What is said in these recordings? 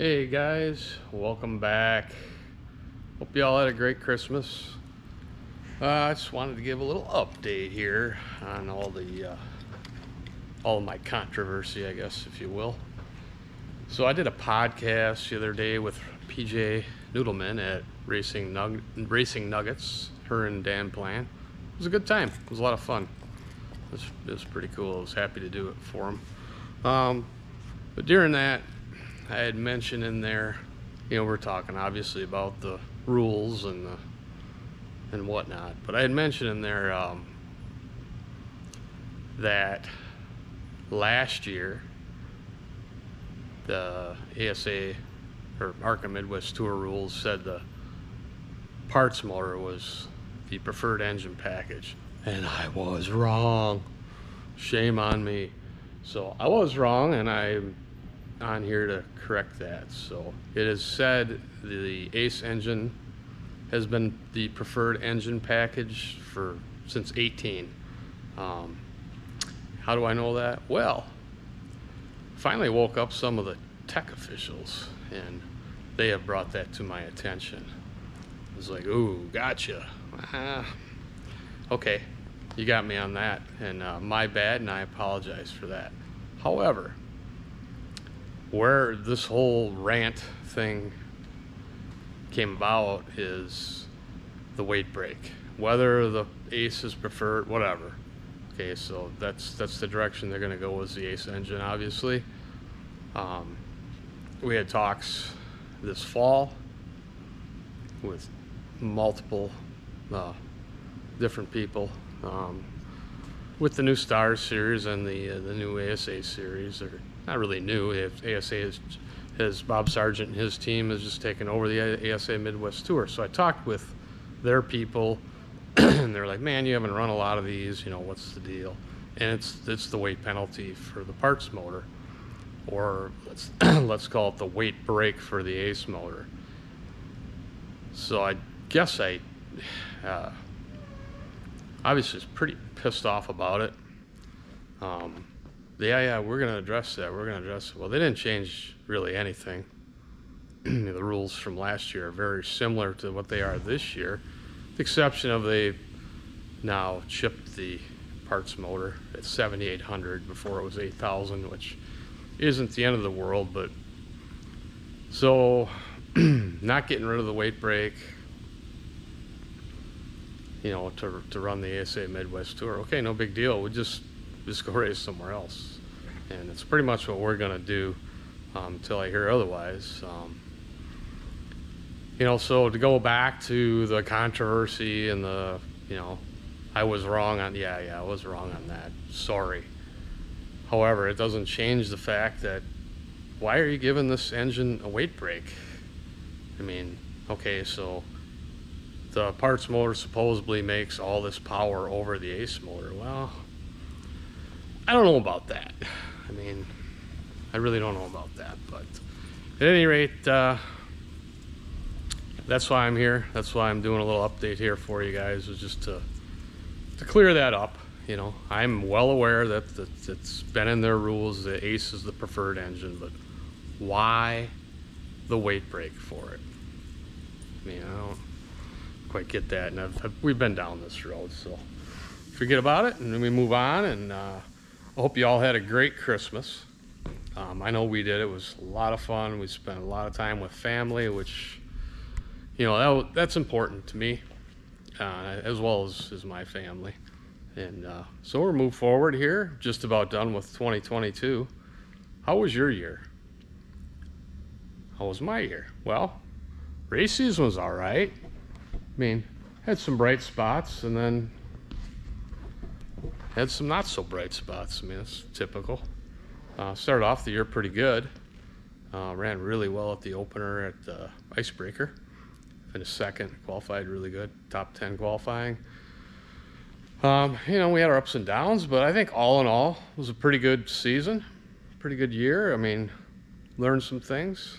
Hey guys, welcome back. Hope y'all had a great Christmas. I just wanted to give a little update here on all of my controversy, I guess, if you will. So I did a podcast the other day with PJ Noodleman at Racing Nuggets, her and Dan Plan. It was a good time. It was a lot of fun. It was pretty cool. I was happy to do it for him. But during that, I had mentioned in there, we're talking obviously about the rules and whatnot, but I had mentioned in there that last year the ASA or ARCA Midwest Tour rules said the parts motor was the preferred engine package, and I was wrong. Shame on me. So I was wrong, and I'm on here to correct that. So it is said the ACE engine has been the preferred engine package since 18. How do I know that? Well, finally woke up some of the tech officials, and they have brought that to my attention. It was like, ooh, gotcha. Okay, you got me on that, and my bad, and I apologize for that. However, where this whole rant thing came about is the weight break. Whether the ACE is preferred, whatever. Okay, so that's the direction they're going to go with the ACE engine, obviously. We had talks this fall with multiple different people with the new Stars series and the new ASA series. They're not really new. ASA has Bob Sargent and his team has just taken over the ASA Midwest Tour. So I talked with their people, and they're like, "Man, you haven't run a lot of these. What's the deal?" And it's the weight penalty for the parts motor, or let's call it the weight break for the ACE motor. So I guess I obviously was pretty pissed off about it. Yeah, we're going to address that. Well, they didn't change really anything. The rules from last year are very similar to what they are this year, with the exception of they now chipped the parts motor at 7,800 before it was 8,000, which isn't the end of the world. But so not getting rid of the weight break, to run the ASA Midwest Tour. Okay, no big deal. We'll just go race somewhere else. And it's pretty much what we're going to do until I hear otherwise. So to go back to the controversy and I was wrong on, I was wrong on that. Sorry. However, it doesn't change the fact that why are you giving this engine a weight break? I mean, okay, so the parts motor supposedly makes all this power over the ACE motor. Well, I don't know about that. I mean, I really don't know about that. But at any rate, that's why I'm here. That's why I'm doing a little update here for you guys, is just to clear that up. I'm well aware that it's been in their rules that ACE is the preferred engine, but why the weight break for it? I mean, I don't quite get that, and we've been down this road, so forget about it, and then we move on. And I hope you all had a great Christmas. I know we did. It was a lot of fun. We spent a lot of time with family, which that's important to me, as well as my family. And so we're moving forward here, just about done with 2022. How was your year? How was my year? Well, race season was all right. I mean, had some bright spots, and then had some not so bright spots. I mean, it's typical. Started off the year pretty good. Ran really well at the opener at the Icebreaker. Finished second, qualified really good, top 10 qualifying. We had our ups and downs, but I think all in all, it was a pretty good season, pretty good year. I mean, learned some things,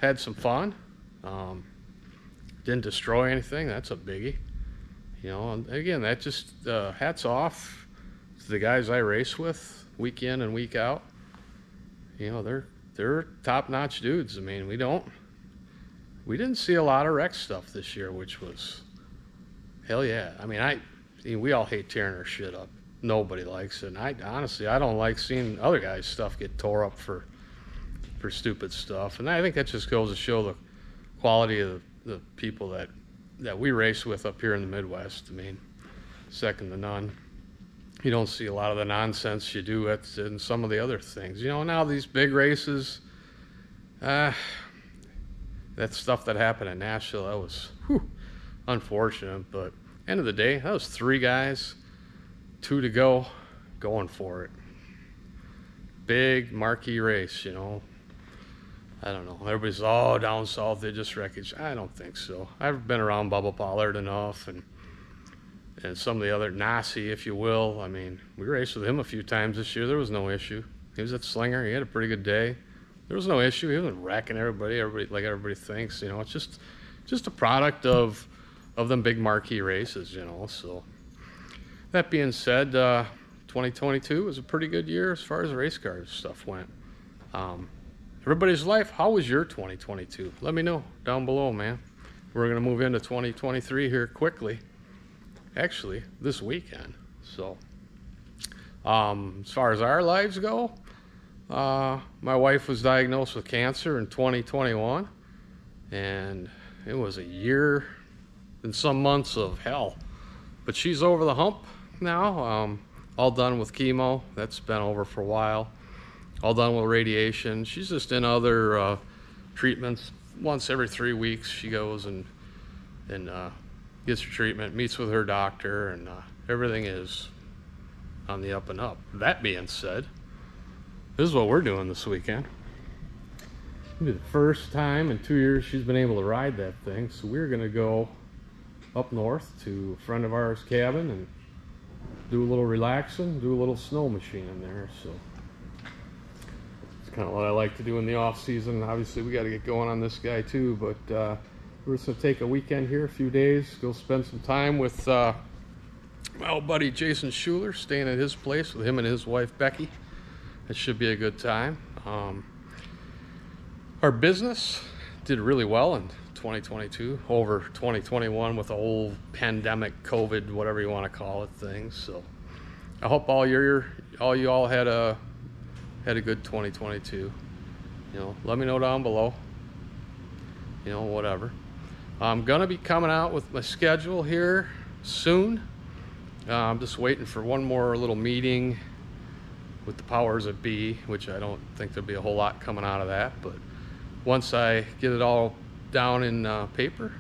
had some fun. Didn't destroy anything. That's a biggie. And again, that just hats off to the guys I race with week in and week out. They're they're top-notch dudes. I mean, we didn't see a lot of wreck stuff this year, which was hell yeah. I mean, we all hate tearing our shit up. Nobody likes it. And honestly, I don't like seeing other guys' stuff get tore up for stupid stuff. And I think that just goes to show the quality of the people that we race with up here in the Midwest. I mean, second to none. You don't see a lot of the nonsense you do in some of the other things. You know, now these big races, that stuff that happened in Nashville, that was unfortunate. But end of the day, that was 3 guys, 2 to go, going for it. Big marquee race, you know. I don't know. Everybody's down south, they just wreckage. I don't think so. I've been around Bubba Pollard enough, and some of the other Nasi, if you will. I mean, we raced with him a few times this year. There was no issue. He was at Slinger. He had a pretty good day. There was no issue. He wasn't wrecking everybody like everybody thinks. You know, it's just a product of them big marquee races, you know. So that being said, 2022 was a pretty good year as far as race car stuff went. Everybody's life, how was your 2022? Let me know down below, man. We're going to move into 2023 here quickly. Actually, this weekend. So, as far as our lives go, my wife was diagnosed with cancer in 2021. And it was a year and some months of hell. But she's over the hump now. All done with chemo. That's been over for a while. All done with radiation. She's just in other treatments. Once every 3 weeks she goes and gets her treatment, meets with her doctor, and everything is on the up and up. That being said, this is what we're doing this weekend. It'll be the first time in 2 years she's been able to ride that thing, so we're gonna go up north to a friend of ours' cabin and do a little relaxing, do a little snow machine in there. So kind of what I like to do in the off season. Obviously we got to get going on this guy too, but we're just gonna take a weekend here, a few days, go spend some time with my old buddy Jason Schuler, staying at his place with him and his wife Becky. It should be a good time. Our business did really well in 2022 over 2021 with the whole pandemic, COVID, whatever you want to call it, thing. So I hope all you all had a good 2022. You know, let me know down below. You know, whatever. I'm gonna be coming out with my schedule here soon. I'm just waiting for one more little meeting with the powers that be, which I don't think there'll be a whole lot coming out of that. But once I get it all down in paper,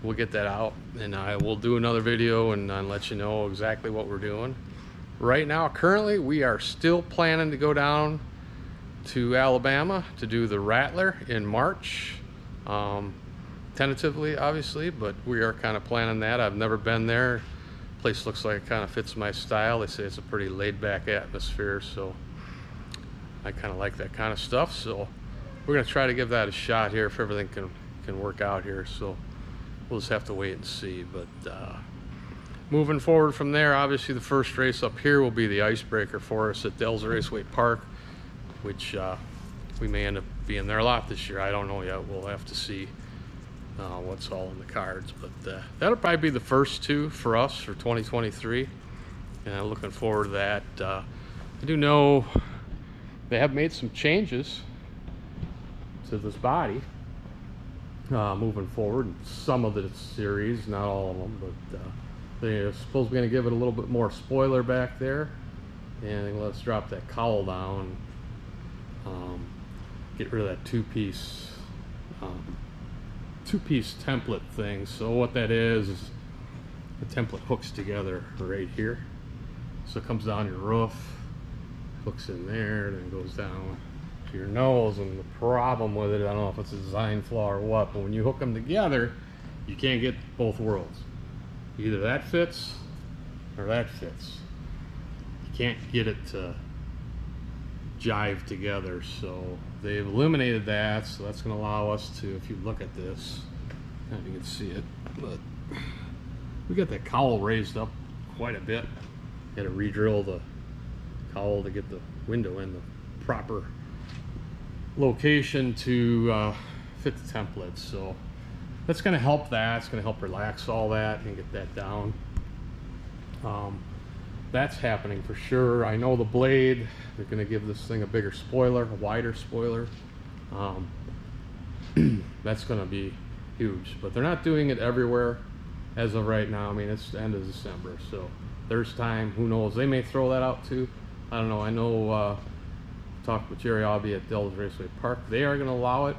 we'll get that out, and I will do another video and let you know exactly what we're doing. Right now, currently, we are still planning to go down to Alabama to do the Rattler in March. Tentatively, obviously, but we are kind of planning that. I've never been there. Place looks like it kind of fits my style. They say it's a pretty laid-back atmosphere, so I kind of like that kind of stuff. So we're going to try to give that a shot here if everything can work out here. So we'll just have to wait and see. But moving forward from there, obviously the first race up here will be the icebreaker for us at Dells Raceway Park, which we may end up being there a lot this year. I don't know yet. We'll have to see what's all in the cards. But that'll probably be the first two for us for 2023. And I'm looking forward to that. I do know they have made some changes to this body moving forward. Some of the series, not all of them, but they're supposed to be going to give it a little bit more spoiler back there, and let's drop that cowl down, get rid of that two-piece template thing. So what that is the template hooks together right here, so it comes down your roof, hooks in there, then goes down to your nose. And the problem with it, I don't know if it's a design flaw or what, but when you hook them together, you can't get both worlds. Either that fits or that fits. You can't get it to jive together, so they've eliminated that. So that's going to allow us to, if you look at this, I don't know if you can see it, but we got that cowl raised up quite a bit. Had to re-drill the cowl to get the window in the proper location to fit the templates. So that's going to help that. It's going to help relax all that and get that down. That's happening for sure. I know the blade, they're going to give this thing a bigger spoiler, a wider spoiler. That's going to be huge, but they're not doing it everywhere as of right now. I mean, it's the end of December, so there's time. Who knows? They may throw that out too. I don't know. I know, talked with Jerry Aubie at Dells Raceway Park. They are going to allow it.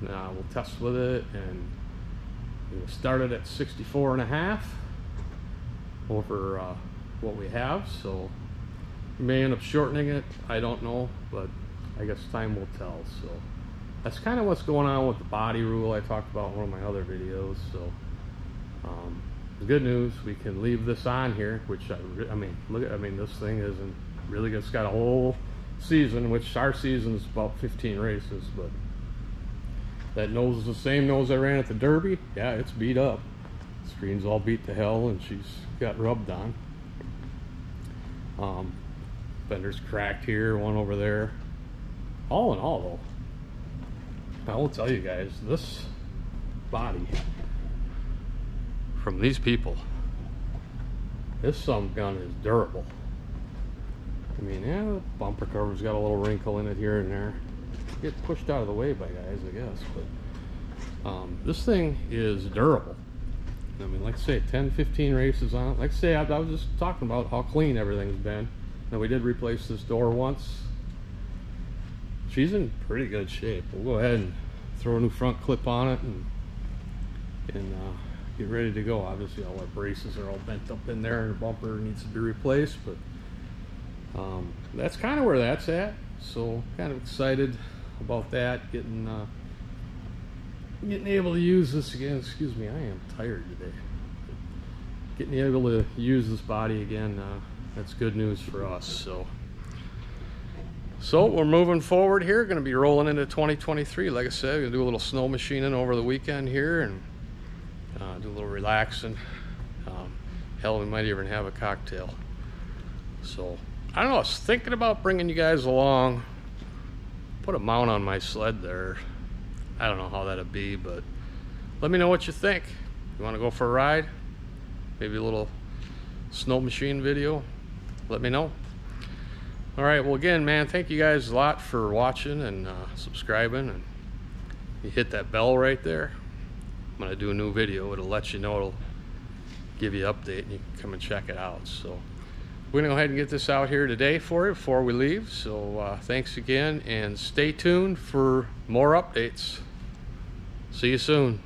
We'll test with it, and we'll start it at 64.5 over what we have. So we may end up shortening it. I don't know, but I guess time will tell. So that's kind of what's going on with the body rule I talked about in one of my other videos. So the good news, we can leave this on here, which I mean, look at, I mean, this thing isn't really good. It's got a whole season, which our season is about 15 races, but that nose is the same nose I ran at the Derby. Yeah, it's beat up. The screen's all beat to hell, and she's got rubbed on. Fender's cracked here, one over there. All in all, though, I will tell you guys, this body from these people, this some gun is durable. I mean, yeah, the bumper cover's got a little wrinkle in it here and there. Get pushed out of the way by guys, I guess, but this thing is durable. I mean, like I say, 10-15 races on it. Like I say, I was just talking about how clean everything's been. Now, we did replace this door once. She's in pretty good shape. We'll go ahead and throw a new front clip on it and get ready to go. Obviously, all our braces are all bent up in there, and the bumper needs to be replaced, but that's kind of where that's at. So kind of excited about that, getting able to use this again. Excuse me, I am tired today. Getting able to use this body again, that's good news for us. So we're moving forward here, going to be rolling into 2023. Like I said, we're going to do a little snow machining over the weekend here, and do a little relaxing. Hell, we might even have a cocktail. So I don't know, I was thinking about bringing you guys along, put a mount on my sled there. I don't know how that'd be, but let me know what you think. You want to go for a ride? Maybe a little snow machine video? Let me know. All right, well, again, man, thank you guys a lot for watching and subscribing, and you hit that bell right there. When I do a new video, it'll let you know, it'll give you an update, and you can come and check it out. So we're gonna go ahead and get this out here today for you before we leave. So thanks again, and stay tuned for more updates. See you soon.